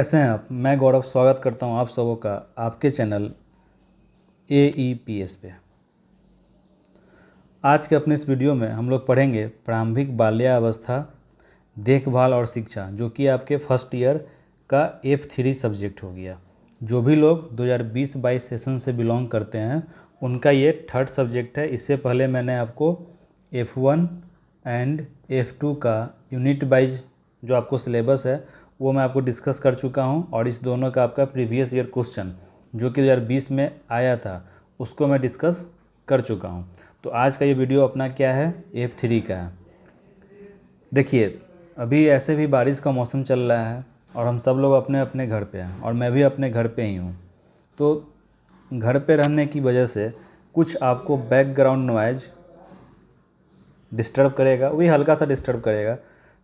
कैसे हैं आप। मैं गौरव स्वागत करता हूं आप सबों का आपके चैनल AEPS पे। आज के अपने इस वीडियो में हम लोग पढ़ेंगे प्रारंभिक बाल्यावस्था देखभाल और शिक्षा, जो कि आपके फर्स्ट ईयर का F3 सब्जेक्ट हो गया। जो भी लोग 2020-22 सेशन से बिलोंग करते हैं उनका ये थर्ड सब्जेक्ट है। इससे पहले मैंने आपको F1 एंड F2 का यूनिट वाइज जो आपको सिलेबस है वो मैं आपको डिस्कस कर चुका हूं, और इस दोनों का आपका प्रीवियस ईयर क्वेश्चन जो कि 2020 में आया था उसको मैं डिस्कस कर चुका हूं। तो आज का ये वीडियो अपना क्या है, F3 का है। देखिए, अभी ऐसे भी बारिश का मौसम चल रहा है और हम सब लोग अपने अपने घर पे हैं, और मैं भी अपने घर पे ही हूँ। तो घर पे रहने की वजह से कुछ आपको बैकग्राउंड नॉइज डिस्टर्ब करेगा, वही हल्का सा डिस्टर्ब करेगा,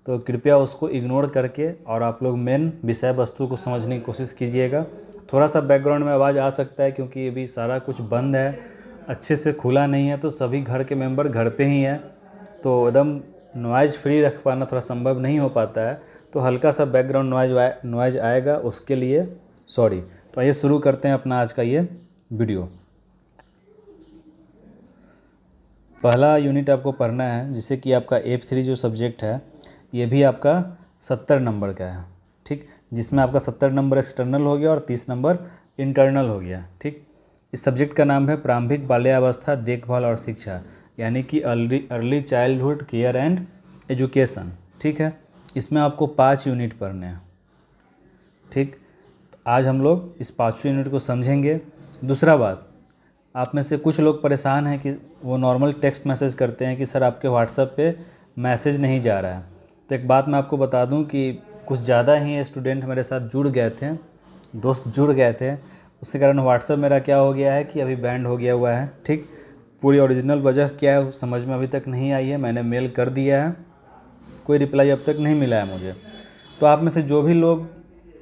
तो कृपया उसको इग्नोर करके और आप लोग मेन विषय वस्तु को समझने की कोशिश कीजिएगा। थोड़ा सा बैकग्राउंड में आवाज़ आ सकता है क्योंकि अभी सारा कुछ बंद है, अच्छे से खुला नहीं है, तो सभी घर के मेंबर घर पे ही हैं, तो एकदम नॉइज़ फ्री रख पाना थोड़ा संभव नहीं हो पाता है। तो हल्का सा बैकग्राउंड नॉइज़ आएगा, उसके लिए सॉरी। तो आइए शुरू करते हैं अपना आज का ये वीडियो। पहला यूनिट आपको पढ़ना है जिससे कि आपका F3 जो सब्जेक्ट है ये भी आपका 70 नंबर का है, ठीक, जिसमें आपका 70 नंबर एक्सटर्नल हो गया और 30 नंबर इंटरनल हो गया, ठीक। इस सब्जेक्ट का नाम है प्रारंभिक बाल्यावस्था देखभाल और शिक्षा, यानी कि early childhood care and education, ठीक है। इसमें आपको 5 यूनिट पढ़ने हैं, ठीक। आज हम लोग इस 5 यूनिट को समझेंगे। दूसरा बात, आप में से कुछ लोग परेशान हैं कि वो नॉर्मल टेक्स्ट मैसेज करते हैं कि सर आपके व्हाट्सएप पे मैसेज नहीं जा रहा है। तो एक बात मैं आपको बता दूं कि कुछ ज़्यादा ही स्टूडेंट मेरे साथ जुड़ गए थे, दोस्त जुड़ गए थे, उसके कारण व्हाट्सएप मेरा क्या हो गया है कि अभी बैंड हो गया हुआ है, ठीक। पूरी ओरिजिनल वजह क्या है समझ में अभी तक नहीं आई है। मैंने मेल कर दिया है, कोई रिप्लाई अब तक नहीं मिला है मुझे। तो आप में से जो भी लोग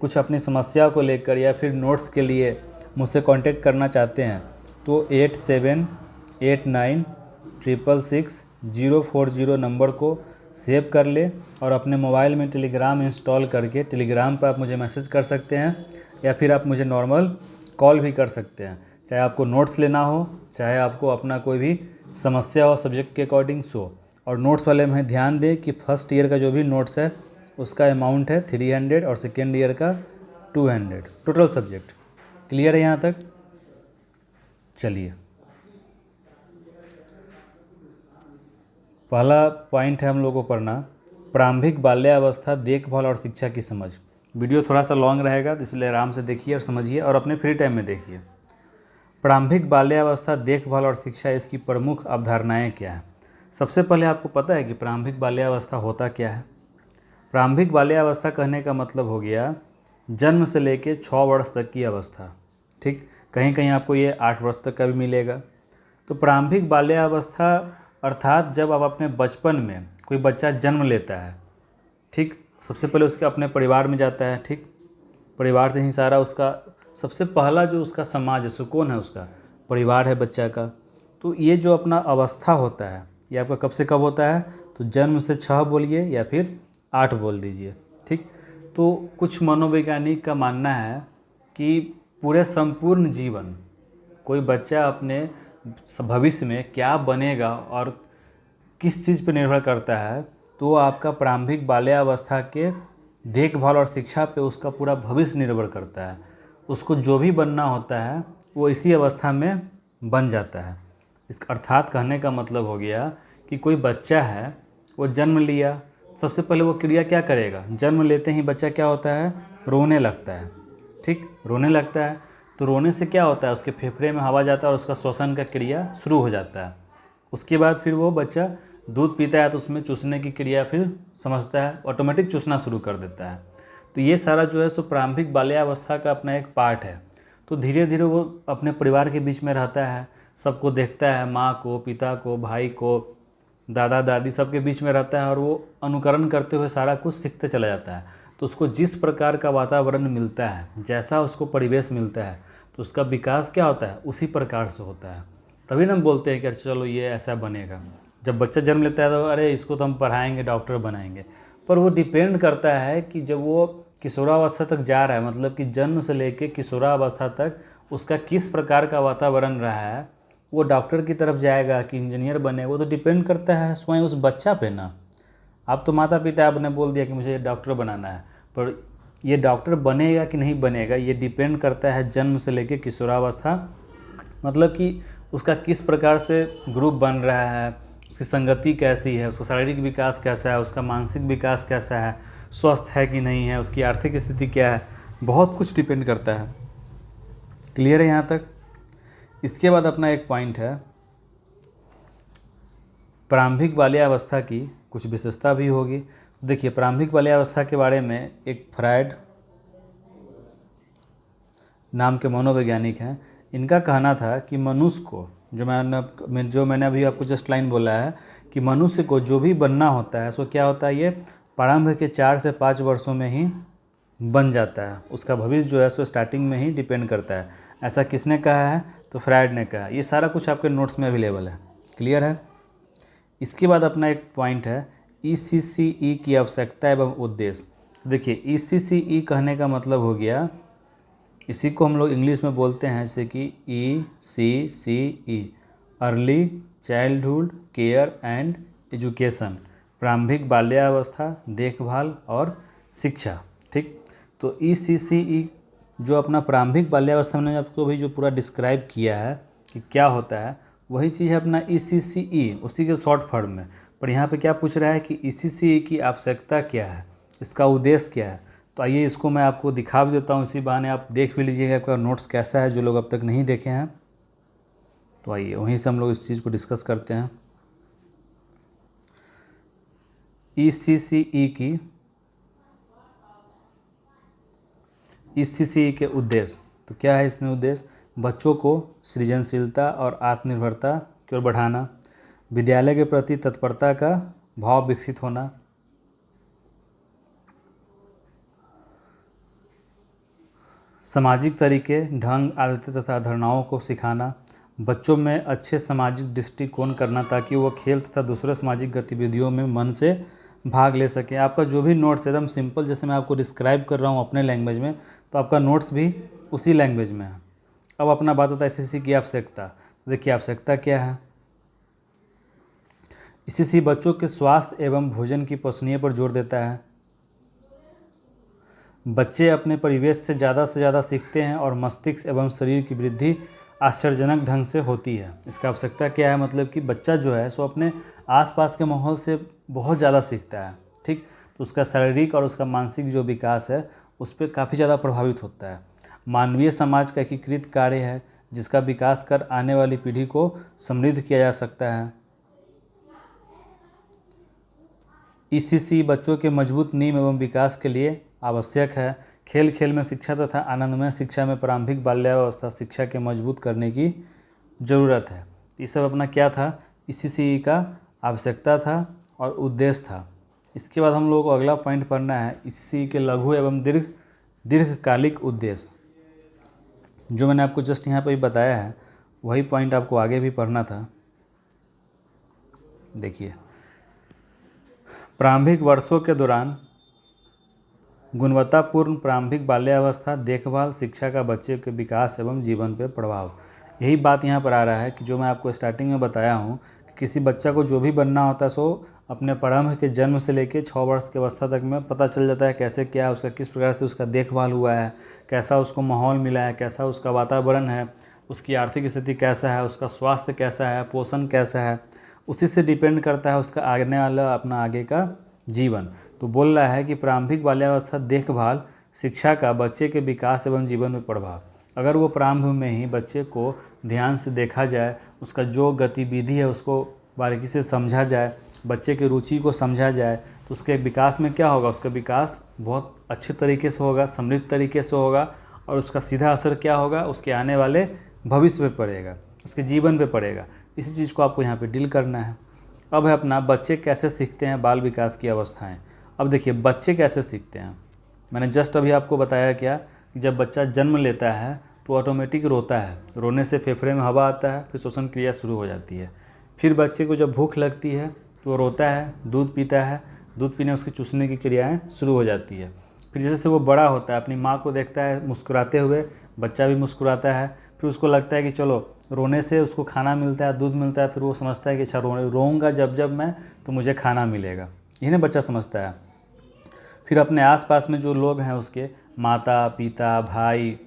कुछ अपनी समस्या को लेकर या फिर नोट्स के लिए मुझसे कांटेक्ट करना चाहते हैं तो 8789666040 नंबर को सेव कर ले और अपने मोबाइल में टेलीग्राम इंस्टॉल करके टेलीग्राम पर आप मुझे मैसेज कर सकते हैं, या फिर आप मुझे नॉर्मल कॉल भी कर सकते हैं, चाहे आपको नोट्स लेना हो, चाहे आपको अपना कोई भी समस्या हो सब्जेक्ट के अकॉर्डिंग सो। और नोट्स वाले में ध्यान दें कि फर्स्ट ईयर का जो भी नोट्स है उसका अमाउंट है 300 और सेकेंड ईयर का 200, टोटल सब्जेक्ट। क्लियर है यहाँ तक? चलिए, पहला पॉइंट है हम लोगों को पढ़ना प्रारंभिक बाल्यावस्था देखभाल और शिक्षा की समझ। वीडियो थोड़ा सा लॉन्ग रहेगा, इसलिए आराम से देखिए और समझिए और अपने फ्री टाइम में देखिए। प्रारंभिक बाल्यावस्था देखभाल और शिक्षा, इसकी प्रमुख अवधारणाएं क्या हैं। सबसे पहले आपको पता है कि प्रारंभिक बाल्यावस्था होता क्या है। प्रारंभिक बाल्यावस्था कहने का मतलब हो गया जन्म से लेके 6 वर्ष तक की अवस्था, ठीक। कहीं कहीं आपको ये 8 वर्ष तक का भी मिलेगा। तो प्रारंभिक बाल्यावस्था अर्थात जब आप अपने बचपन में कोई बच्चा जन्म लेता है, ठीक, सबसे पहले उसके अपने परिवार में जाता है, ठीक। परिवार से ही सारा उसका सबसे पहला जो उसका समाज है, सुकून है, उसका परिवार है बच्चा का। तो ये जो अपना अवस्था होता है ये आपका कब से कब होता है, तो जन्म से 6 बोलिए या फिर 8 बोल दीजिए, ठीक। तो कुछ मनोवैज्ञानिक का मानना है कि पूरे संपूर्ण जीवन कोई बच्चा अपने भविष्य में क्या बनेगा और किस चीज़ पर निर्भर करता है, तो आपका प्रारंभिक बाल्यावस्था के देखभाल और शिक्षा पे उसका पूरा भविष्य निर्भर करता है। उसको जो भी बनना होता है वो इसी अवस्था में बन जाता है। इस अर्थात कहने का मतलब हो गया कि कोई बच्चा है, वो जन्म लिया, सबसे पहले वो क्रिया क्या करेगा, जन्म लेते ही बच्चा क्या होता है, रोने लगता है, ठीक, रोने लगता है। तो रोने से क्या होता है, उसके फेफड़े में हवा जाता है और उसका श्वसन का क्रिया शुरू हो जाता है। उसके बाद फिर वो बच्चा दूध पीता है तो उसमें चूसने की क्रिया फिर समझता है, ऑटोमेटिक चूसना शुरू कर देता है। तो ये सारा जो है सो प्रारंभिक बाल्यावस्था का अपना एक पार्ट है। तो धीरे धीरे वो अपने परिवार के बीच में रहता है, सबको देखता है, माँ को, पिता को, भाई को, दादा दादी सबके बीच में रहता है, और वो अनुकरण करते हुए सारा कुछ सीखते चला जाता है। तो उसको जिस प्रकार का वातावरण मिलता है, जैसा उसको परिवेश मिलता है, तो उसका विकास क्या होता है, उसी प्रकार से होता है। तभी ना हम बोलते हैं कि चलो ये ऐसा बनेगा। जब बच्चा जन्म लेता है तो अरे इसको तो हम पढ़ाएंगे, डॉक्टर बनाएंगे, पर वो डिपेंड करता है कि जब वो किशोरावस्था तक जा रहा है, मतलब कि जन्म से लेकर किशोरावस्था तक उसका किस प्रकार का वातावरण रहा है, वो डॉक्टर की तरफ जाएगा कि इंजीनियर बने, वो तो डिपेंड करता है स्वयं उस बच्चा पे ना। आप तो माता पिता आपने बोल दिया कि मुझे डॉक्टर बनाना है, पर ये डॉक्टर बनेगा कि नहीं बनेगा ये डिपेंड करता है जन्म से लेकर किशोरावस्था, मतलब कि उसका किस प्रकार से ग्रुप बन रहा है, उसकी संगति कैसी है, उसका शारीरिक विकास कैसा है, उसका मानसिक विकास कैसा है, स्वस्थ है कि नहीं है, उसकी आर्थिक स्थिति क्या है, बहुत कुछ डिपेंड करता है। क्लियर है यहाँ तक? इसके बाद अपना एक पॉइंट है, प्रारंभिक बाल्यावस्था की कुछ विशेषता भी होगी। देखिए, प्रारंभिक बाल्यावस्था के बारे में एक फ्रायड नाम के मनोवैज्ञानिक हैं, इनका कहना था कि मनुष्य को जो मैंने अभी आपको जस्ट लाइन बोला है कि मनुष्य को जो भी बनना होता है सो क्या होता है, ये प्रारंभ के 4 से 5 वर्षों में ही बन जाता है। उसका भविष्य जो है सो स्टार्टिंग में ही डिपेंड करता है। ऐसा किसने कहा है? तो फ्रायड ने कहा। ये सारा कुछ आपके नोट्स में अवेलेबल है। क्लियर है? इसके बाद अपना एक पॉइंट है ECCE की आवश्यकता एवं उद्देश्य। देखिए, ECCE कहने का मतलब हो गया, इसी को हम लोग इंग्लिश में बोलते हैं जैसे कि ECCE, early childhood care and education, प्रारंभिक बाल्यावस्था, देखभाल और शिक्षा। ठीक, तो ECCE जो अपना प्रारंभिक बाल्यावस्था मैंने आपको अभी जो पूरा डिस्क्राइब किया है कि क्या होता है, वही चीज़ है अपना ECCE, उसी के शॉर्ट फॉर्म में। पर यहाँ पे क्या पूछ रहा है कि ECCE की आवश्यकता क्या है, इसका उद्देश्य क्या है। तो आइए इसको मैं आपको दिखा भी देता हूँ, इसी बहाने आप देख भी लीजिएगा आपका नोट्स कैसा है, जो लोग अब तक नहीं देखे हैं। तो आइए वहीं से हम लोग इस चीज़ को डिस्कस करते हैं। ECCE के उद्देश्य, तो क्या है इसमें उद्देश्य? बच्चों को सृजनशीलता और आत्मनिर्भरता की ओर बढ़ाना, विद्यालय के प्रति तत्परता का भाव विकसित होना, सामाजिक तरीके, ढंग, आदतें तथा धारणाओं को सिखाना, बच्चों में अच्छे सामाजिक दृष्टिकोण करना ताकि वो खेल तथा दूसरे सामाजिक गतिविधियों में मन से भाग ले सकें। आपका जो भी नोट्स एकदम सिंपल, जैसे मैं आपको डिस्क्राइब कर रहा हूँ अपने लैंग्वेज में, तो आपका नोट्स भी उसी लैंग्वेज में है। अब अपना बात होता है ECCE की आवश्यकता। देखिए, आवश्यकता क्या है? ECCE बच्चों के स्वास्थ्य एवं भोजन की पसंदीय पर जोर देता है। बच्चे अपने परिवेश से ज़्यादा सीखते हैं और मस्तिष्क एवं शरीर की वृद्धि आश्चर्यजनक ढंग से होती है। इसका आवश्यकता क्या है? मतलब कि बच्चा जो है सो अपने आसपास के माहौल से बहुत ज़्यादा सीखता है। ठीक, तो उसका शारीरिक और उसका मानसिक जो विकास है उस पर काफ़ी ज़्यादा प्रभावित होता है। मानवीय समाज का एकीकृत कार्य है जिसका विकास कर आने वाली पीढ़ी को समृद्ध किया जा सकता है। ECCE बच्चों के मजबूत नींव एवं विकास के लिए आवश्यक है। खेल खेल में शिक्षा तथा आनंदमय शिक्षा में प्रारंभिक बाल्यावस्था शिक्षा के मजबूत करने की ज़रूरत है। ये सब अपना क्या था? ECCE का आवश्यकता था और उद्देश्य था। इसके बाद हम लोगों को अगला पॉइंट पढ़ना है ECCE के लघु एवं दीर्घकालिक उद्देश्य। जो मैंने आपको जस्ट यहाँ पर ही बताया है वही पॉइंट आपको आगे भी पढ़ना था। देखिए, प्रारंभिक वर्षों के दौरान गुणवत्तापूर्ण प्रारंभिक बाल्यावस्था देखभाल शिक्षा का बच्चे के विकास एवं जीवन पर प्रभाव। यही बात यहाँ पर आ रहा है कि जो मैं आपको स्टार्टिंग में बताया हूँ कि किसी बच्चा को जो भी बनना होता है सो अपने प्रारंभ के जन्म से लेकर 6 वर्ष की अवस्था तक में पता चल जाता है कैसे क्या उसका, किस प्रकार से उसका देखभाल हुआ है, कैसा उसको माहौल मिला है, कैसा उसका वातावरण है, उसकी आर्थिक स्थिति कैसा है, उसका स्वास्थ्य कैसा है, पोषण कैसा है। उसी से डिपेंड करता है उसका आने वाला अपना आगे का जीवन। तो बोल रहा है कि प्रारंभिक बाल्यावस्था देखभाल शिक्षा का बच्चे के विकास एवं जीवन में प्रभाव। अगर वो प्रारंभ में ही बच्चे को ध्यान से देखा जाए, उसका जो गतिविधि है उसको बारीकी से समझा जाए, बच्चे की रुचि को समझा जाए, तो उसके विकास में क्या होगा? उसका विकास बहुत अच्छे तरीके से होगा, समृद्ध तरीके से होगा और उसका सीधा असर क्या होगा? उसके आने वाले भविष्य पे पड़ेगा, उसके जीवन पे पड़ेगा। इसी चीज़ को आपको यहाँ पे डील करना है। अब है अपना बच्चे कैसे सीखते हैं बाल विकास की अवस्थाएं। अब देखिए, बच्चे कैसे सीखते हैं, मैंने जस्ट अभी आपको बताया क्या कि जब बच्चा जन्म लेता है तो ऑटोमेटिक रोता है, रोने से फेफड़े में हवा आता है, फिर श्वसन क्रिया शुरू हो जाती है। फिर बच्चे को जब भूख लगती है तो वो रोता है, दूध पीता है, दूध पीने उसकी चूसने की क्रियाएं शुरू हो जाती है। फिर जैसे से वो बड़ा होता है अपनी माँ को देखता है मुस्कुराते हुए, बच्चा भी मुस्कुराता है, फिर उसको लगता है कि चलो रोने से उसको खाना मिलता है, दूध मिलता है, फिर वो समझता है कि अच्छा रोऊंगा जब जब मैं तो मुझे खाना मिलेगा, यही ना बच्चा समझता है। फिर अपने आसपास में जो लोग हैं उसके माता पिता भाई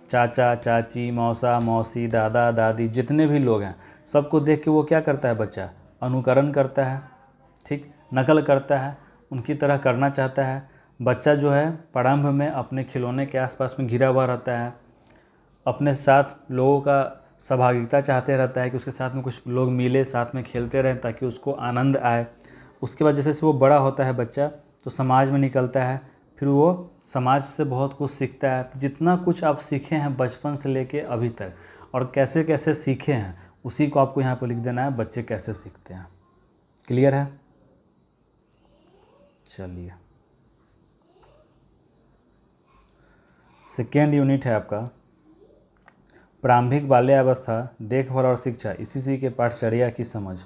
चाचा चाची मौसा मौसी दादा दादी जितने भी लोग हैं सबको देख के वो क्या करता है बच्चा, अनुकरण करता है, ठीक, नकल करता है, उनकी तरह करना चाहता है। बच्चा जो है प्रारंभ में अपने खिलौने के आसपास में घिरा हुआ रहता है, अपने साथ लोगों का सहभागिता चाहते रहता है कि उसके साथ में कुछ लोग मिले, साथ में खेलते रहें ताकि उसको आनंद आए। उसके बाद जैसे वो बड़ा होता है बच्चा तो समाज में निकलता है, फिर वो समाज से बहुत कुछ सीखता है। तो जितना कुछ आप सीखे हैं बचपन से लेके अभी तक और कैसे कैसे सीखे हैं उसी को आपको यहाँ पर लिख देना है, बच्चे कैसे सीखते हैं। क्लियर है? चलिए, सेकेंड यूनिट है आपका प्रारंभिक बाल्यावस्था देखभाल और शिक्षा, ईसीसी के पाठचर्या की समझ।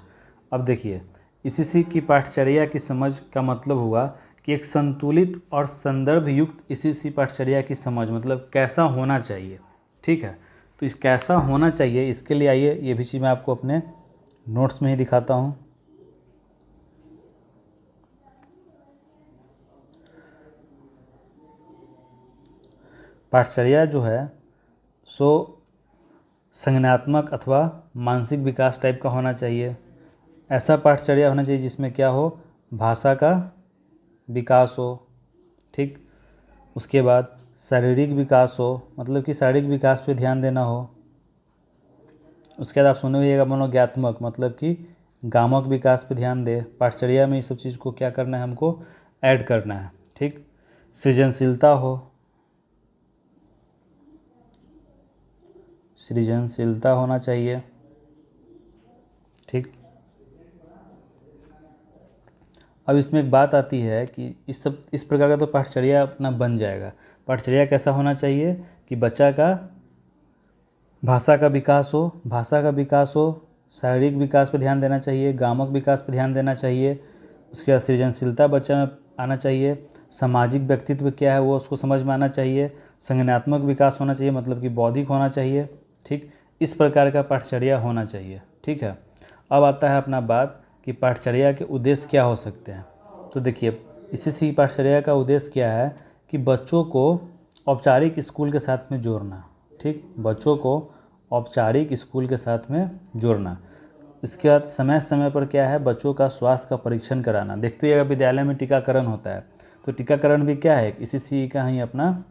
अब देखिए, ईसीसी की पाठचर्या की समझ का मतलब हुआ कि एक संतुलित और संदर्भ युक्त ईसीसी पाठचर्या की समझ, मतलब कैसा होना चाहिए। ठीक है, तो इस कैसा होना चाहिए इसके लिए आइए ये भी चीज़ मैं आपको अपने नोट्स में ही दिखाता हूँ। पाठचर्या जो है सो संज्ञानात्मक अथवा मानसिक विकास टाइप का होना चाहिए। ऐसा पाठचर्या होना चाहिए जिसमें क्या हो, भाषा का विकास हो, ठीक। उसके बाद शारीरिक विकास हो, मतलब कि शारीरिक विकास पे ध्यान देना हो। उसके बाद आप सुनिएगा मनोज्ञात्मक, मतलब कि गामक विकास पे ध्यान दे। पाठचर्या में ये सब चीज़ को क्या करना है, हमको ऐड करना है, ठीक। सृजनशीलता हो, सृजनशीलता होना चाहिए, ठीक। अब इसमें एक बात आती है कि इस प्रकार का तो पाठचर्या अपना बन जाएगा। पाठचर्या कैसा होना चाहिए कि बच्चा का भाषा का विकास हो, शारीरिक विकास पर ध्यान देना चाहिए, गामक विकास पर ध्यान देना चाहिए। उसके बाद सृजनशीलता बच्चा में आना चाहिए, सामाजिक व्यक्तित्व क्या है वो उसको समझ में आना चाहिए, संज्ञानात्मक विकास होना चाहिए, मतलब कि बौद्धिक होना चाहिए, ठीक। इस प्रकार का पाठचर्या होना चाहिए, ठीक है। अब आता है अपना बात कि पाठचर्या के उद्देश्य क्या हो सकते हैं। तो देखिए, इसी पाठचर्या का उद्देश्य क्या है कि बच्चों को औपचारिक स्कूल के साथ में जोड़ना, ठीक, बच्चों को औपचारिक स्कूल के साथ में जोड़ना। इसके बाद समय समय पर क्या है, बच्चों का स्वास्थ्य का परीक्षण कराना। देखते हैं विद्यालय में टीकाकरण होता है, तो टीकाकरण भी क्या है, इसी का ही अपना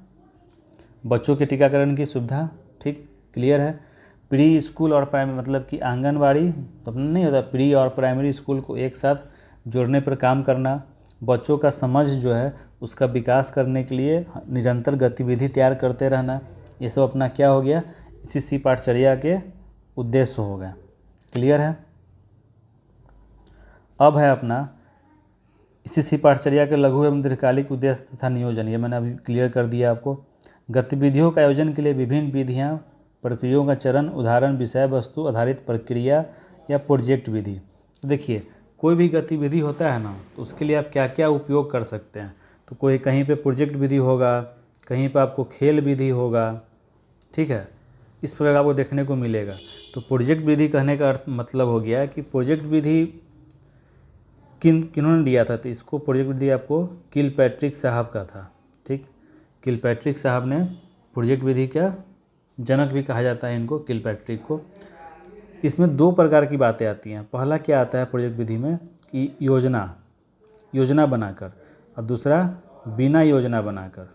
बच्चों के टीकाकरण की सुविधा, ठीक। क्लियर है? प्री स्कूल और प्राइमरी, मतलब कि आंगनवाड़ी तो अपना नहीं होता, प्री और प्राइमरी स्कूल को एक साथ जोड़ने पर काम करना। बच्चों का समझ जो है उसका विकास करने के लिए निरंतर गतिविधि तैयार करते रहना। ये सब अपना क्या हो गया, इसी पाठचर्या के उद्देश्य हो गए। क्लियर है? अब है अपना इसी पाठचर्या के लघु एवं दीर्घकालिक उद्देश्य तथा नियोजन। ये मैंने अभी क्लियर कर दिया आपको। गतिविधियों का आयोजन के लिए विभिन्न विधियाँ, प्रक्रियाओं का चरण, उदाहरण, विषय वस्तु आधारित प्रक्रिया या प्रोजेक्ट विधि। देखिए, कोई भी गतिविधि होता है ना, तो उसके लिए आप क्या क्या उपयोग कर सकते हैं। तो कोई कहीं पे प्रोजेक्ट विधि होगा, कहीं पे आपको खेल विधि होगा, ठीक है। इस प्रकार आपको देखने को मिलेगा। तो प्रोजेक्ट विधि कहने का अर्थ मतलब हो गया कि प्रोजेक्ट विधि किन्होंने दिया था, तो इसको प्रोजेक्ट विधि आपको किलपैट्रिक साहब का था, ठीक। किलपैट्रिक साहब ने प्रोजेक्ट विधि का जनक भी कहा जाता है इनको, किलपैट्रिक को। इसमें दो प्रकार की बातें आती हैं। पहला क्या आता है प्रोजेक्ट विधि में कि योजना बनाकर, और दूसरा बिना योजना बनाकर।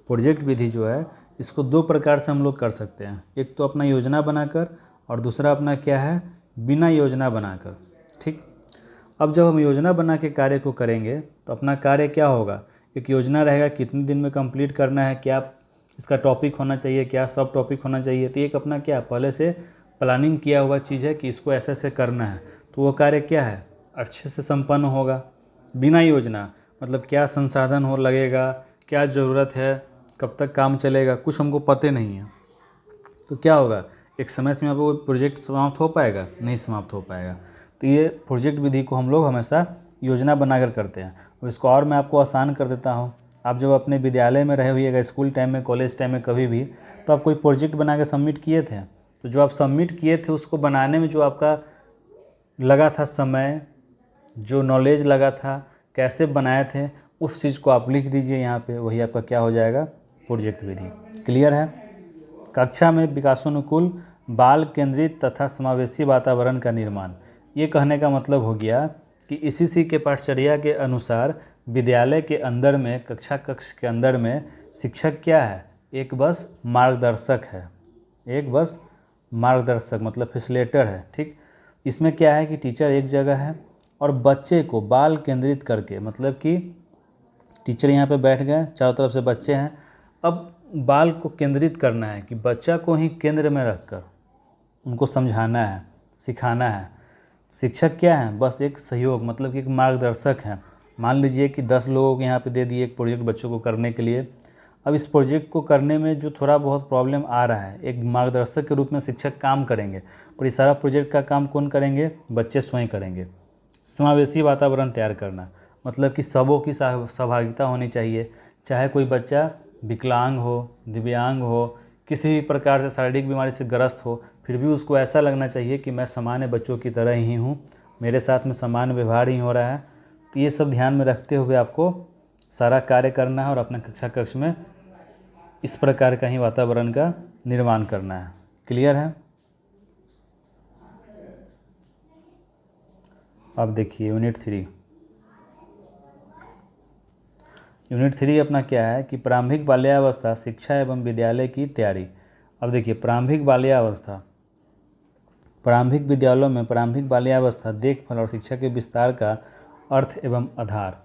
प्रोजेक्ट विधि जो है इसको दो प्रकार से हम लोग कर सकते हैं, एक तो अपना योजना बनाकर और दूसरा अपना क्या है, बिना योजना बनाकर, ठीक। अब जब हम योजना बना के कार्य को करेंगे तो अपना कार्य क्या होगा, एक योजना रहेगा कितने दिन में कंप्लीट करना है, क्या इसका टॉपिक होना चाहिए, क्या सब टॉपिक होना चाहिए। तो एक अपना क्या पहले से प्लानिंग किया हुआ चीज़ है कि इसको ऐसे ऐसे करना है, तो वो कार्य क्या है, अच्छे से संपन्न होगा। बिना योजना मतलब क्या संसाधन हो लगेगा, क्या ज़रूरत है, कब तक काम चलेगा, कुछ हमको पता नहीं है, तो क्या होगा, एक समय सीमा पर वो प्रोजेक्ट समाप्त हो पाएगा, नहीं समाप्त हो पाएगा। तो ये प्रोजेक्ट विधि को हम लोग हमेशा योजना बनाकर करते हैं। अब इसको और मैं आपको आसान कर देता हूँ। आप जब अपने विद्यालय में रहे होइएगा, स्कूल टाइम में, कॉलेज टाइम में, कभी भी, तो आप कोई प्रोजेक्ट बना के सबमिट किए थे। तो जो आप सबमिट किए थे उसको बनाने में जो आपका लगा था समय, जो नॉलेज लगा था, कैसे बनाए थे, उस चीज़ को आप लिख दीजिए यहाँ पे। वही आपका क्या हो जाएगा, प्रोजेक्ट विधि। क्लियर है। कक्षा में विकासोन्मुखी बाल केंद्रित तथा समावेशी वातावरण का निर्माण। ये कहने का मतलब हो गया कि ईसीसी के पाठचर्या के अनुसार विद्यालय के अंदर में, कक्षा कक्ष के अंदर में शिक्षक क्या है, एक बस मार्गदर्शक है। एक बस मार्गदर्शक मतलब फैसिलिटेटर है। ठीक, इसमें क्या है कि टीचर एक जगह है और बच्चे को बाल केंद्रित करके, मतलब कि टीचर यहाँ पे बैठ गए, चारों तरफ से बच्चे हैं, अब बाल को केंद्रित करना है कि बच्चा को ही केंद्र में रखकर उनको समझाना है, सिखाना है। शिक्षक क्या है, बस एक सहयोग, मतलब कि एक मार्गदर्शक है। मान लीजिए कि 10 लोगों को यहाँ पे दे दिए एक प्रोजेक्ट बच्चों को करने के लिए। अब इस प्रोजेक्ट को करने में जो थोड़ा बहुत प्रॉब्लम आ रहा है, एक मार्गदर्शक के रूप में शिक्षक काम करेंगे, पर ये सारा प्रोजेक्ट का काम कौन करेंगे, बच्चे स्वयं करेंगे। समावेशी वातावरण तैयार करना, मतलब कि सबों की सहभागिता होनी चाहिए। चाहे कोई बच्चा विकलांग हो, दिव्यांग हो, किसी भी प्रकार से शारीरिक बीमारी से ग्रस्त हो, फिर भी उसको ऐसा लगना चाहिए कि मैं सामान्य बच्चों की तरह ही हूँ, मेरे साथ में सामान्य व्यवहार ही हो रहा है। तो ये सब ध्यान में रखते हुए आपको सारा कार्य करना है और अपना कक्षा कक्ष में इस प्रकार का ही वातावरण का निर्माण करना है। क्लियर है। अब देखिए यूनिट 3। यूनिट 3 अपना क्या है कि प्रारंभिक बाल्यावस्था शिक्षा एवं विद्यालय की तैयारी। अब देखिए प्रारंभिक बाल्यावस्था, प्रारंभिक विद्यालयों में प्रारंभिक बाल्यावस्था देखभाल और शिक्षा के विस्तार का अर्थ एवं आधार।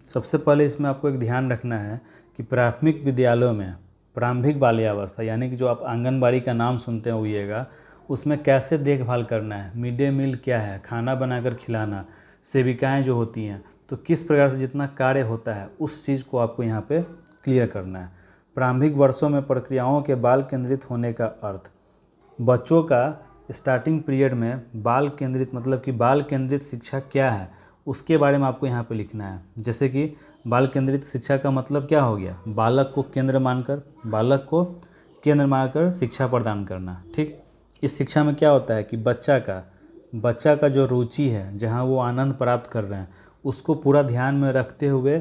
सबसे पहले इसमें आपको एक ध्यान रखना है कि प्राथमिक विद्यालयों में प्रारंभिक बाल्यावस्था, यानी कि जो आप आंगनबाड़ी का नाम सुनते होइएगा, उसमें कैसे देखभाल करना है, मिड डे मील क्या है, खाना बनाकर खिलाना, सेविकाएं जो होती हैं, तो किस प्रकार से जितना कार्य होता है उस चीज़ को आपको यहाँ पे क्लियर करना है। प्रारंभिक वर्षों में प्रक्रियाओं के बाल केंद्रित होने का अर्थ, बच्चों का स्टार्टिंग पीरियड में बाल केंद्रित, मतलब कि बाल केंद्रित शिक्षा क्या है उसके बारे में आपको यहाँ पे लिखना है। जैसे कि बाल केंद्रित शिक्षा का मतलब क्या हो गया, बालक को केंद्र मानकर शिक्षा प्रदान करना। ठीक, इस शिक्षा में क्या होता है कि बच्चा का जो रुचि है, जहाँ वो आनंद प्राप्त कर रहे हैं, उसको पूरा ध्यान में रखते हुए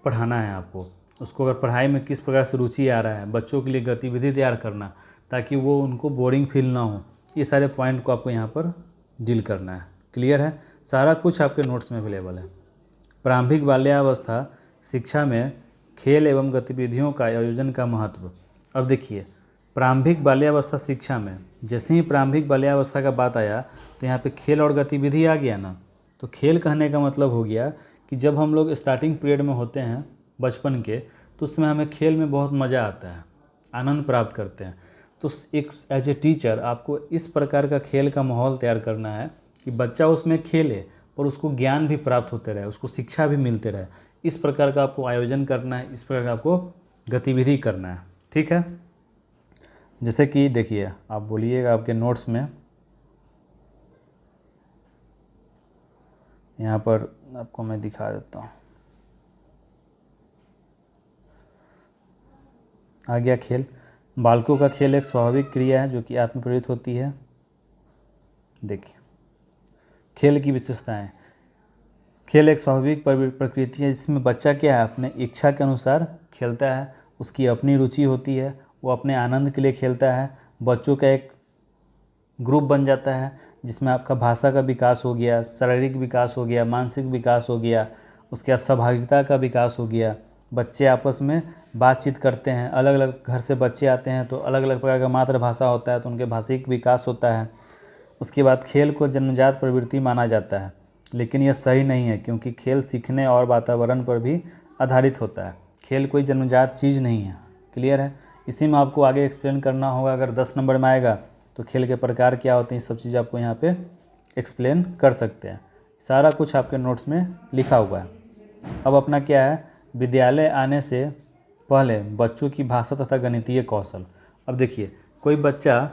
पढ़ाना है आपको। उसको अगर पढ़ाई में किस प्रकार से रुचि आ रहा है, बच्चों के लिए गतिविधि तैयार करना ताकि वो उनको बोरिंग फील ना हो, ये सारे पॉइंट को आपको यहाँ पर डील करना है। क्लियर है। सारा कुछ आपके नोट्स में अवेलेबल है। प्रारंभिक बाल्यावस्था शिक्षा में खेल एवं गतिविधियों का आयोजन का महत्व। अब देखिए प्रारंभिक बाल्यावस्था शिक्षा में, जैसे ही प्रारंभिक बाल्यावस्था का बात आया तो यहाँ पे खेल और गतिविधि आ गया ना। तो खेल कहने का मतलब हो गया कि जब हम लोग स्टार्टिंग पीरियड में होते हैं बचपन के, तो उसमें हमें खेल में बहुत मज़ा आता है, आनंद प्राप्त करते हैं। तो एक एज ए टीचर आपको इस प्रकार का खेल का माहौल तैयार करना है कि बच्चा उसमें खेले और उसको ज्ञान भी प्राप्त होते रहे, उसको शिक्षा भी मिलते रहे। इस प्रकार का आपको आयोजन करना है, इस प्रकार का आपको गतिविधि करना है। ठीक है। जैसे कि देखिए आप बोलिएगा आपके नोट्स में, यहाँ पर आपको मैं दिखा देता हूँ। आ गया खेल। बालकों का खेल एक स्वाभाविक क्रिया है जो कि आत्मप्रेरित होती है। देखिए खेल की विशेषताएं, खेल एक स्वाभाविक प्रकृति है जिसमें बच्चा क्या है, अपने इच्छा के अनुसार खेलता है, उसकी अपनी रुचि होती है, वो अपने आनंद के लिए खेलता है। बच्चों का एक ग्रुप बन जाता है जिसमें आपका भाषा का विकास हो गया, शारीरिक विकास हो गया, मानसिक विकास हो गया, उसके बाद सहभागिता का विकास हो गया। बच्चे आपस में बातचीत करते हैं, अलग अलग घर से बच्चे आते हैं तो अलग अलग प्रकार का मातृभाषा होता है, तो उनके भाषिक विकास होता है। उसके बाद खेल को जन्मजात प्रवृत्ति माना जाता है, लेकिन यह सही नहीं है क्योंकि खेल सीखने और वातावरण पर भी आधारित होता है। खेल कोई जन्मजात चीज़ नहीं है। क्लियर है। इसी में आपको आगे एक्सप्लेन करना होगा, अगर 10 नंबर में आएगा तो खेल के प्रकार क्या होते हैं, सब चीज़ आपको यहाँ पे एक्सप्लेन कर सकते हैं। सारा कुछ आपके नोट्स में लिखा हुआ है। अब अपना क्या है, विद्यालय आने से पहले बच्चों की भाषा तथा गणितीय कौशल। अब देखिए कोई बच्चा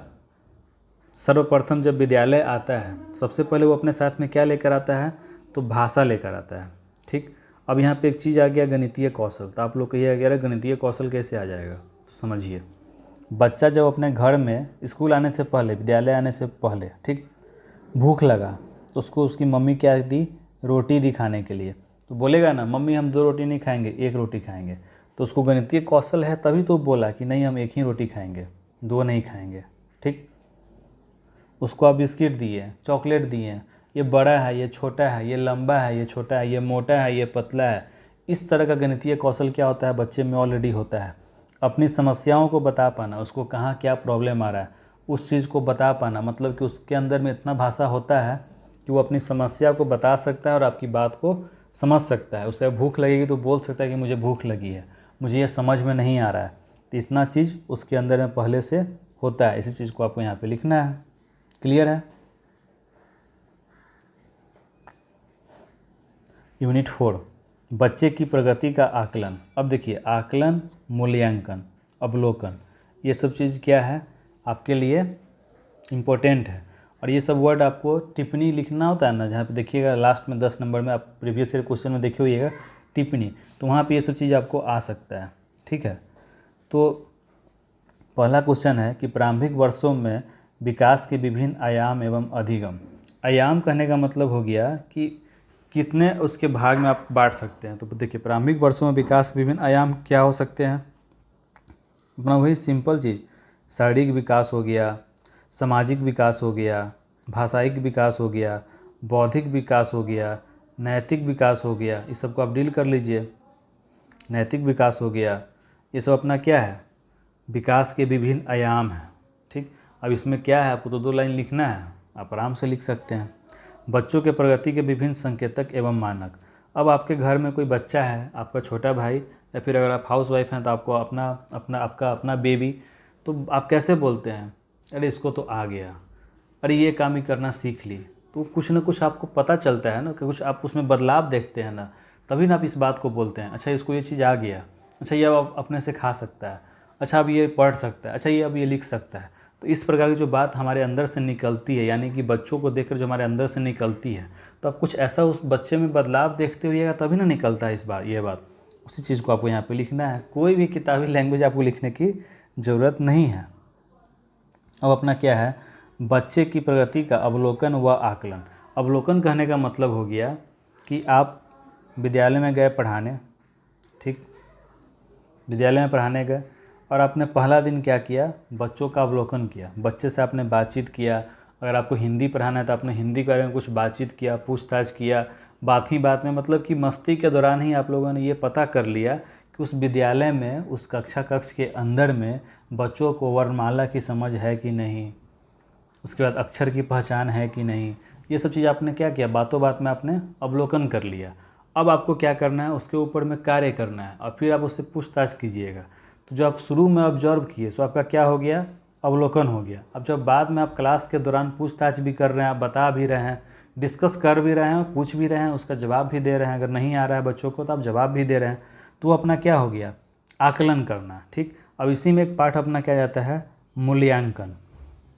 सर्वप्रथम जब विद्यालय आता है, सबसे पहले वो अपने साथ में क्या लेकर आता है, तो भाषा लेकर आता है। ठीक, अब यहाँ पे एक चीज़ आ गया गणितीय कौशल। तो आप लोग कहिएगा यार गणितीय कौशल कैसे आ जाएगा, तो समझिए। बच्चा जब अपने घर में स्कूल आने से पहले, विद्यालय आने से पहले, ठीक, भूख लगा तो उसको उसकी मम्मी क्या दी, रोटी दी खाने के लिए। तो बोलेगा ना मम्मी हम 2 रोटी नहीं खाएंगे, 1 रोटी खाएंगे। तो उसको गणितीय कौशल है तभी तो बोला कि नहीं हम 1 ही रोटी खाएंगे, 2 नहीं खाएंगे, ठीक। उसको आप बिस्किट दिए, चॉकलेट दिए, ये बड़ा है, ये छोटा है, ये लंबा है, ये छोटा है, ये मोटा है, ये पतला है। इस तरह का गणितीय कौशल क्या होता है, बच्चे में ऑलरेडी होता है। अपनी समस्याओं को बता पाना, उसको कहाँ क्या प्रॉब्लम आ रहा है उस चीज़ को बता पाना, मतलब कि उसके अंदर में इतना भाषा होता है कि वो अपनी समस्या को बता सकता है और आपकी बात को समझ सकता है। उसे भूख लगेगी तो बोल सकता है कि मुझे भूख लगी है, मुझे ये समझ में नहीं आ रहा है। तो इतना चीज़ उसके अंदर में पहले से होता है। इसी चीज़ को आपको यहाँ पे लिखना है। क्लियर है। यूनिट 4, बच्चे की प्रगति का आकलन। अब देखिए आकलन, मूल्यांकन, अवलोकन, ये सब चीज़ क्या है आपके लिए इम्पोर्टेंट है। और ये सब वर्ड आपको टिप्पणी लिखना होता है ना, जहाँ पे देखिएगा लास्ट में 10 नंबर में आप प्रीवियस ईयर क्वेश्चन में देखे होइएगा टिप्पणी, तो वहाँ पे ये सब चीज़ आपको आ सकता है, ठीक है। तो पहला क्वेश्चन है कि प्रारंभिक वर्षों में विकास के विभिन्न आयाम एवं अधिगम। आयाम कहने का मतलब हो गया कि कितने उसके भाग में आप बांट सकते हैं। तो देखिए प्रारंभिक वर्षों में विकास के विभिन्न आयाम क्या हो सकते हैं, अपना वही सिंपल चीज़, शारीरिक विकास हो गया, सामाजिक विकास हो गया, भाषाई विकास हो गया, बौद्धिक विकास हो गया, नैतिक विकास हो गया। इस सबको आप डील कर लीजिए। नैतिक विकास हो गया, ये सब अपना क्या है, विकास के विभिन्न आयाम हैं, ठीक। अब इसमें क्या है, आपको तो 2 लाइन लिखना है, आप आराम से लिख सकते हैं। बच्चों के प्रगति के विभिन्न संकेतक एवं मानक। अब आपके घर में कोई बच्चा है, आपका छोटा भाई, या फिर अगर आप हाउस वाइफ हैं तो आपको आपका अपना बेबी, तो आप कैसे बोलते हैं, अरे इसको तो आ गया, अरे ये काम ही करना सीख ली। तो कुछ ना कुछ आपको पता चलता है ना, कि कुछ आप उसमें बदलाव देखते हैं ना, तभी ना आप इस बात को बोलते हैं, अच्छा इसको ये चीज़ आ गया, अच्छा ये अब अपने से खा सकता है, अच्छा अब ये पढ़ सकता है, अच्छा ये अब ये लिख सकता है। तो इस प्रकार की जो बात हमारे अंदर से निकलती है, यानी कि बच्चों को देखकर जो हमारे अंदर से निकलती है, तो आप कुछ ऐसा उस बच्चे में बदलाव देखते होइएगा तभी ना निकलता है इस बार ये बात। उसी चीज़ को आपको यहाँ पे लिखना है। कोई भी किताबी लैंग्वेज आपको लिखने की ज़रूरत नहीं है। अब अपना क्या है, बच्चे की प्रगति का अवलोकन व आकलन। अवलोकन कहने का मतलब हो गया कि आप विद्यालय में गए पढ़ाने, ठीक, विद्यालय में पढ़ाने गए और आपने पहला दिन क्या किया, बच्चों का अवलोकन किया, बच्चे से आपने बातचीत किया। अगर आपको हिंदी पढ़ाना है तो आपने हिंदी के बारे में कुछ बातचीत किया, पूछताछ किया। बात ही बात में मतलब कि मस्ती के दौरान ही आप लोगों ने ये पता कर लिया कि उस विद्यालय में, उस कक्ष के अंदर में बच्चों को वर्णमाला की समझ है कि नहीं, उसके बाद अक्षर की पहचान है कि नहीं। ये सब चीज़ आपने क्या किया, बातों बात में आपने अवलोकन कर लिया। अब आपको क्या करना है, उसके ऊपर में कार्य करना है और फिर आप उससे पूछताछ कीजिएगा। तो जो आप शुरू में ऑब्जर्व किए सो आपका क्या हो गया, अवलोकन हो गया। अब जब बाद में आप क्लास के दौरान पूछताछ भी कर रहे हैं, आप बता भी रहे हैं, डिस्कस कर भी रहे हैं, पूछ भी रहे हैं, उसका जवाब भी दे रहे हैं, अगर नहीं आ रहा है बच्चों को तो आप जवाब भी दे रहे हैं, तो अपना क्या हो गया, आकलन करना, ठीक। अब इसी में एक पार्ट अपना क्या जाता है, मूल्यांकन।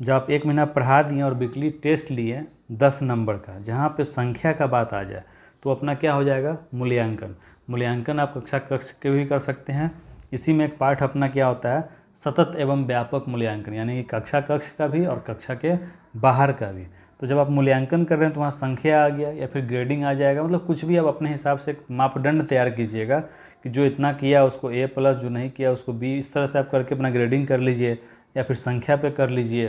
जब आप 1 महीना पढ़ा दिए और वीकली टेस्ट लिए 10 नंबर का, जहाँ पे संख्या का बात आ जाए तो अपना क्या हो जाएगा, मूल्यांकन। मूल्यांकन आप कक्ष के भी कर सकते हैं। इसी में एक पार्ट अपना क्या होता है, सतत एवं व्यापक मूल्यांकन, यानी कि कक्ष का भी और कक्षा के बाहर का भी। तो जब आप मूल्यांकन कर रहे हैं तो वहाँ संख्या आ गया या फिर ग्रेडिंग आ जाएगा, मतलब कुछ भी आप अपने हिसाब से एक मापदंड तैयार कीजिएगा कि जो इतना किया उसको A+, जो नहीं किया उसको B, इस तरह से आप करके अपना ग्रेडिंग कर लीजिए या फिर संख्या पे कर लीजिए।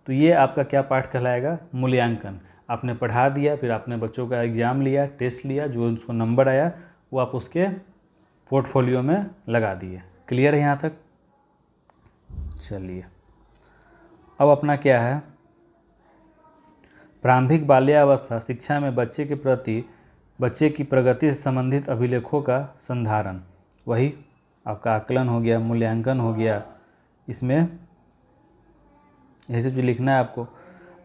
तो ये आपका क्या पार्ट कहलाएगा, मूल्यांकन। आपने पढ़ा दिया, फिर आपने बच्चों का एग्ज़ाम लिया, टेस्ट लिया, जो उसको नंबर आया वो आप उसके पोर्टफोलियो में लगा दिए। क्लियर है यहाँ तक। चलिए अब अपना क्या है, प्रारंभिक बाल्यावस्था शिक्षा में बच्चे के प्रति, बच्चे की प्रगति से संबंधित अभिलेखों का संधारण। वही आपका आकलन हो गया, मूल्यांकन हो गया। इसमें ऐसे जो लिखना है आपको,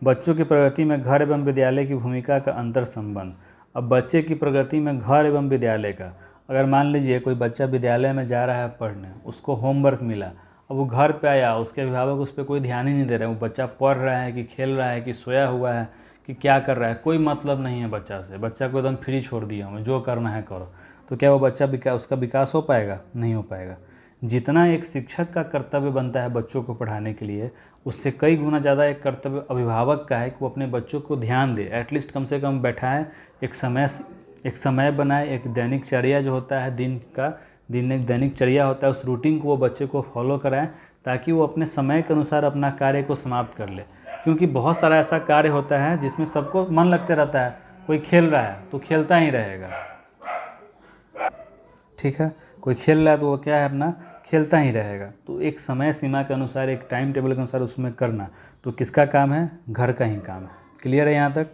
बच्चों की प्रगति में घर एवं विद्यालय की भूमिका का अंतर संबंध। अब बच्चे की प्रगति में घर एवं विद्यालय का, अगर मान लीजिए कोई बच्चा विद्यालय में जा रहा है पढ़ने, उसको होमवर्क मिला, अब वो घर पे आया, उसके अभिभावक उस पर कोई ध्यान ही नहीं दे रहे हैं, वो बच्चा पढ़ रहा है कि खेल रहा है कि सोया हुआ है कि क्या कर रहा है, कोई मतलब नहीं है बच्चा से, बच्चा को एकदम फ्री छोड़ दिया हूँ, जो करना है करो। तो क्या वो बच्चा उसका विकास हो पाएगा? नहीं हो पाएगा। जितना एक शिक्षक का कर्तव्य बनता है बच्चों को पढ़ाने के लिए, उससे कई गुना ज़्यादा एक कर्तव्य अभिभावक का है कि वो अपने बच्चों को ध्यान दे, एटलीस्ट कम से कम बैठाएं, एक समय बनाए, एक दैनिक चर्या जो होता है एक दैनिक चर्या होता है, उस रूटीन को वो बच्चे को फॉलो कराएं, ताकि वो अपने समय के अनुसार अपना कार्य को समाप्त कर ले। क्योंकि बहुत सारा ऐसा कार्य होता है जिसमें सबको मन लगते रहता है, कोई खेल रहा है तो खेलता ही रहेगा, ठीक है, कोई खेल रहा है तो वो क्या है अपना खेलता ही रहेगा। तो एक समय सीमा के अनुसार, एक टाइम टेबल के अनुसार उसमें करना, तो किसका काम है? घर का ही काम है। क्लियर है यहाँ तक?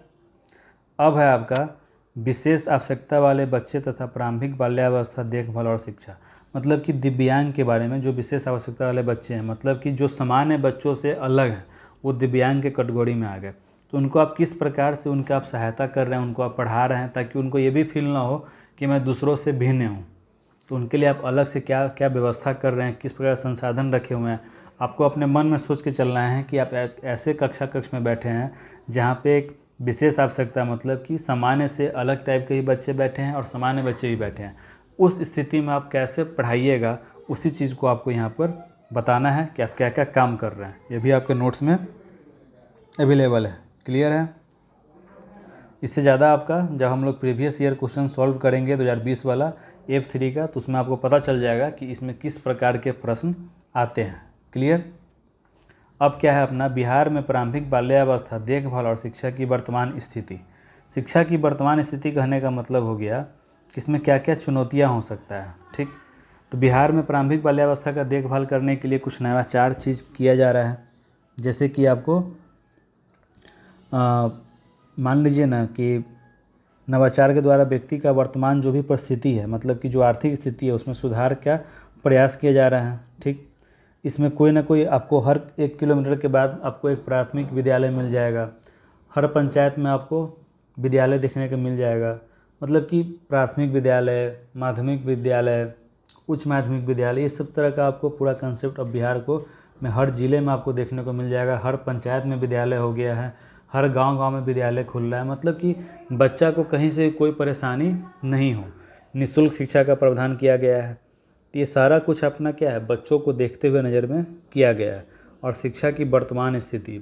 अब है आपका विशेष आवश्यकता वाले बच्चे तथा प्रारंभिक बाल्यावस्था देखभाल और शिक्षा। मतलब कि दिव्यांग के बारे में, जो विशेष आवश्यकता वाले बच्चे हैं, मतलब कि जो सामान्य बच्चों से अलग हैं, वो दिव्यांग के कैटेगरी में आ गए। तो उनको आप किस प्रकार से उनका आप सहायता कर रहे हैं, उनको आप पढ़ा रहे हैं, ताकि उनको ये भी फील ना हो कि मैं दूसरों से भिन्न हूँ। तो उनके लिए आप अलग से क्या क्या व्यवस्था कर रहे हैं, किस प्रकार संसाधन रखे हुए हैं। आपको अपने मन में सोच के चलना है कि आप ऐसे कक्ष में बैठे हैं जहाँ पे एक विशेष आवश्यकता, मतलब कि सामान्य से अलग टाइप के ही बच्चे बैठे हैं और सामान्य बच्चे भी बैठे हैं। उस स्थिति में आप कैसे पढ़ाइएगा, उसी चीज़ को आपको यहाँ पर बताना है कि आप क्या क्या काम कर रहे हैं। ये भी आपके नोट्स में अवेलेबल है। क्लियर है? इससे ज़्यादा आपका जब हम लोग प्रीवियस ईयर क्वेश्चन सॉल्व करेंगे 2020 वाला F3 का, तो उसमें आपको पता चल जाएगा कि इसमें किस प्रकार के प्रश्न आते हैं। क्लियर? अब क्या है अपना बिहार में प्रारंभिक बाल्यावस्था देखभाल और शिक्षा की वर्तमान स्थिति। शिक्षा की वर्तमान स्थिति कहने का मतलब हो गया कि इसमें क्या क्या चुनौतियाँ हो सकता है। ठीक, तो बिहार में प्रारंभिक बाल्यावस्था का देखभाल करने के लिए कुछ नवाचार चीज़ किया जा रहा है। जैसे कि आपको मान लीजिए ना कि नवाचार के द्वारा व्यक्ति का वर्तमान जो भी परिस्थिति है, मतलब कि जो आर्थिक स्थिति है, उसमें सुधार का प्रयास किया जा रहा है। ठीक, इसमें कोई ना कोई आपको हर 1 किलोमीटर के बाद आपको एक प्राथमिक विद्यालय मिल जाएगा, हर पंचायत में आपको विद्यालय देखने को मिल जाएगा। मतलब कि प्राथमिक विद्यालय, माध्यमिक विद्यालय, उच्च माध्यमिक विद्यालय, ये सब तरह का आपको पूरा कंसेप्ट अब बिहार को में हर ज़िले में आपको देखने को मिल जाएगा। हर पंचायत में विद्यालय हो गया है, हर गांव में विद्यालय खुल रहा है। मतलब कि बच्चा को कहीं से कोई परेशानी नहीं हो, निःशुल्क शिक्षा का प्रावधान किया गया है। तो ये सारा कुछ अपना क्या है, बच्चों को देखते हुए नज़र में किया गया है। और शिक्षा की वर्तमान स्थिति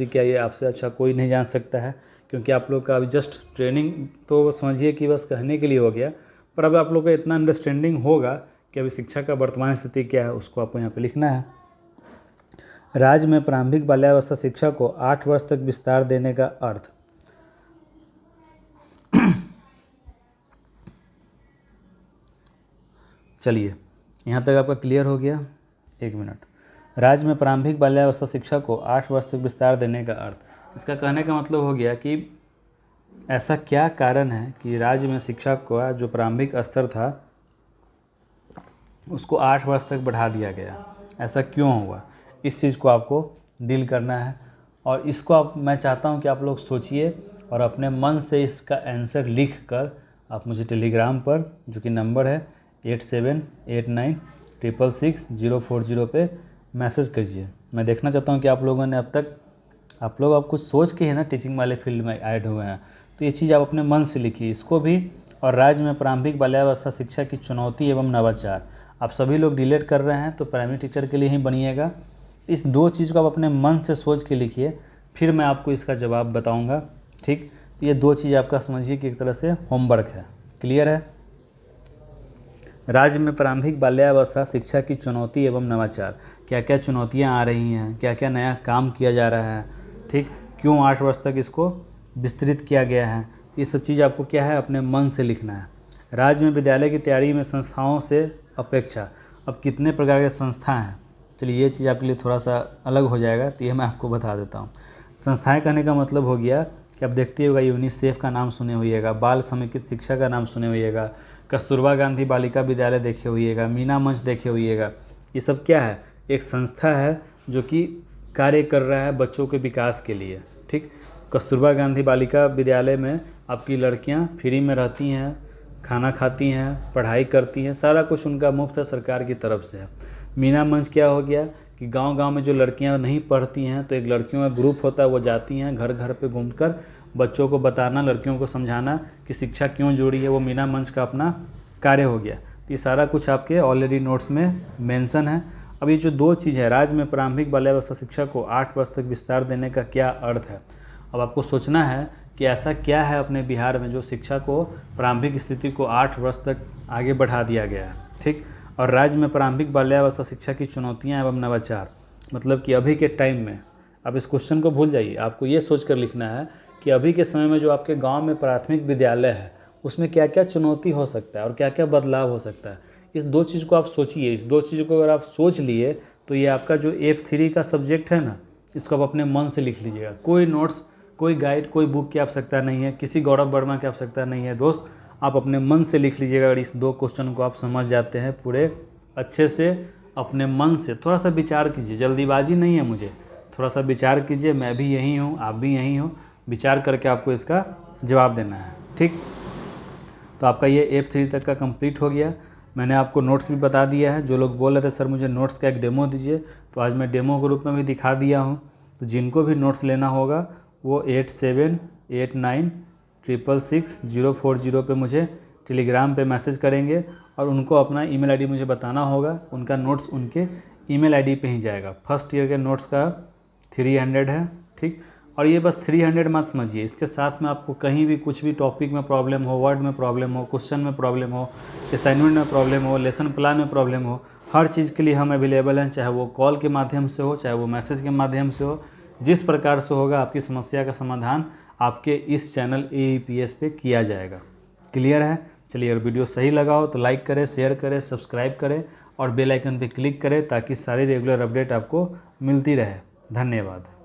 क्या, ये आपसे अच्छा कोई नहीं जान सकता है, क्योंकि आप लोग का अभी जस्ट ट्रेनिंग तो समझिए कि बस कहने के लिए हो गया, पर अब आप लोग का इतना अंडरस्टैंडिंग होगा कि अभी शिक्षा का वर्तमान स्थिति क्या है, उसको आपको यहाँ पे लिखना है। राज्य में प्रारंभिक बाल्यावस्था शिक्षा को 8 वर्ष तक विस्तार देने का अर्थ। चलिए, यहाँ तक आपका क्लियर हो गया? 1 मिनट। राज्य में प्रारंभिक बाल्यावस्था शिक्षा को 8 वर्ष तक विस्तार देने का अर्थ, इसका कहने का मतलब हो गया कि ऐसा क्या कारण है कि राज्य में शिक्षा का जो प्रारंभिक स्तर था उसको 8 वर्ष तक बढ़ा दिया गया, ऐसा क्यों हुआ, इस चीज़ को आपको डील करना है। और इसको मैं चाहता हूं कि आप लोग सोचिए और अपने मन से इसका आंसर लिख कर आप मुझे टेलीग्राम पर, जो कि नंबर है 8789666040 पे मैसेज कीजिए। मैं देखना चाहता हूं कि आप लोगों ने अब तक आप कुछ सोच के ही ना टीचिंग वाले फील्ड में ऐड हुए हैं, तो ये चीज़ आप अपने मन से लिखिए इसको भी। और राज्य में प्रारंभिक बाल्यावस्था शिक्षा की चुनौती एवं नवाचार, आप सभी लोग डिलेट कर रहे हैं तो प्राइमरी टीचर के लिए ही बनिएगा। इस 2 चीज़ को आप अपने मन से सोच के लिखिए, फिर मैं आपको इसका जवाब बताऊंगा। ठीक, तो ये 2 चीज़ आपका समझिए कि एक तरह से होमवर्क है। क्लियर है? राज्य में प्रारंभिक बाल्यावस्था शिक्षा की चुनौती एवं नवाचार, क्या क्या चुनौतियां आ रही हैं, क्या क्या नया काम किया जा रहा है। ठीक, क्यों 8 वर्ष तक इसको विस्तृत किया गया है, ये सब चीज़ आपको क्या है अपने मन से लिखना है। राज्य में विद्यालय की तैयारी में संस्थाओं से अपेक्षा, अब कितने प्रकार के संस्था हैं, चलिए ये चीज़ आपके लिए थोड़ा सा अलग हो जाएगा, तो ये मैं आपको बता देता हूँ। संस्थाएं कहने का मतलब हो गया कि आप देखते होगा यूनिसेफ का नाम सुने होइएगा, बाल समेकित शिक्षा का नाम सुने होइएगा, कस्तूरबा गांधी बालिका विद्यालय देखे होइएगा, मीना मंच देखे होइएगा। ये सब क्या है, एक संस्था है जो कि कार्य कर रहा है बच्चों के विकास के लिए। ठीक, कस्तूरबा गांधी बालिका विद्यालय में आपकी लड़कियां फ्री में रहती हैं, खाना खाती हैं, पढ़ाई करती हैं, सारा कुछ उनका मुफ्त है, सरकार की तरफ से है। मीना मंच क्या हो गया कि गांव-गांव में जो लड़कियां नहीं पढ़ती हैं तो एक लड़कियों का ग्रुप होता है, वो जाती हैं घर घर पे घूमकर बच्चों को बताना, लड़कियों को समझाना कि शिक्षा क्यों जरूरी है। वो मीना मंच का अपना कार्य हो गया। तो ये सारा कुछ आपके ऑलरेडी नोट्स में मेंशन है। अब ये जो 2 चीज़ है, राज्य में प्रारंभिक बाल्यावस्था शिक्षा को 8 वर्ष तक विस्तार देने का क्या अर्थ है। अब आपको सोचना है कि ऐसा क्या है अपने बिहार में जो शिक्षा को प्रारंभिक स्थिति को 8 वर्ष तक आगे बढ़ा दिया गया है, ठीक। और राज्य में प्रारंभिक बाल्यावस्था शिक्षा की चुनौतियाँ एवं नवाचार, मतलब कि अभी के टाइम में, अब इस क्वेश्चन को भूल जाइए, आपको ये सोच कर लिखना है कि अभी के समय में जो आपके गांव में प्राथमिक विद्यालय है उसमें क्या क्या चुनौती हो सकता है और क्या क्या बदलाव हो सकता है। इस 2 चीज़ को आप सोचिए। इस 2 चीज़ों को अगर आप सोच लिए तो ये आपका जो F3 का सब्जेक्ट है ना, इसको आप अपने मन से लिख लीजिएगा। कोई नोट्स, कोई गाइड, कोई बुक की आवश्यकता नहीं है, किसी गौरव वर्मा की आवश्यकता नहीं है दोस्त, आप अपने मन से लिख लीजिएगा। अगर इस 2 क्वेश्चन को आप समझ जाते हैं पूरे अच्छे से, अपने मन से थोड़ा सा विचार कीजिए, जल्दीबाजी नहीं है मुझे, थोड़ा सा विचार कीजिए। मैं भी यही हूँ, आप भी यही हो, विचार करके आपको इसका जवाब देना है, ठीक। तो आपका ये F3 तक का कंप्लीट हो गया। मैंने आपको नोट्स भी बता दिया है। जो लोग बोल रहे थे सर मुझे नोट्स का एक डेमो दीजिए, तो आज मैं डेमो के रूप में भी दिखा दिया हूँ। तो जिनको भी नोट्स लेना होगा वो 8789666040 पे मुझे टेलीग्राम पे मैसेज करेंगे और उनको अपना ईमेल आईडी मुझे बताना होगा। उनका नोट्स उनके ईमेल आईडी पे ही जाएगा। फर्स्ट ईयर के नोट्स का 300 है, ठीक। और ये बस 300 मत समझिए, इसके साथ में आपको कहीं भी कुछ भी टॉपिक में प्रॉब्लम हो, वर्ड में प्रॉब्लम हो, क्वेश्चन में प्रॉब्लम हो, असाइनमेंट में प्रॉब्लम हो, लेसन प्लान में प्रॉब्लम हो, हर चीज़ के लिए हम अवेलेबल हैं। चाहे वो कॉल के माध्यम से हो, चाहे वो मैसेज के माध्यम से हो, जिस प्रकार से होगा आपकी समस्या का समाधान आपके इस चैनल AEPS पे किया जाएगा। क्लियर है? चलिए, अगर वीडियो सही लगा हो तो लाइक करें, शेयर करें, सब्सक्राइब करें और बेल आइकन पे क्लिक करें ताकि सारी रेगुलर अपडेट आपको मिलती रहे। धन्यवाद।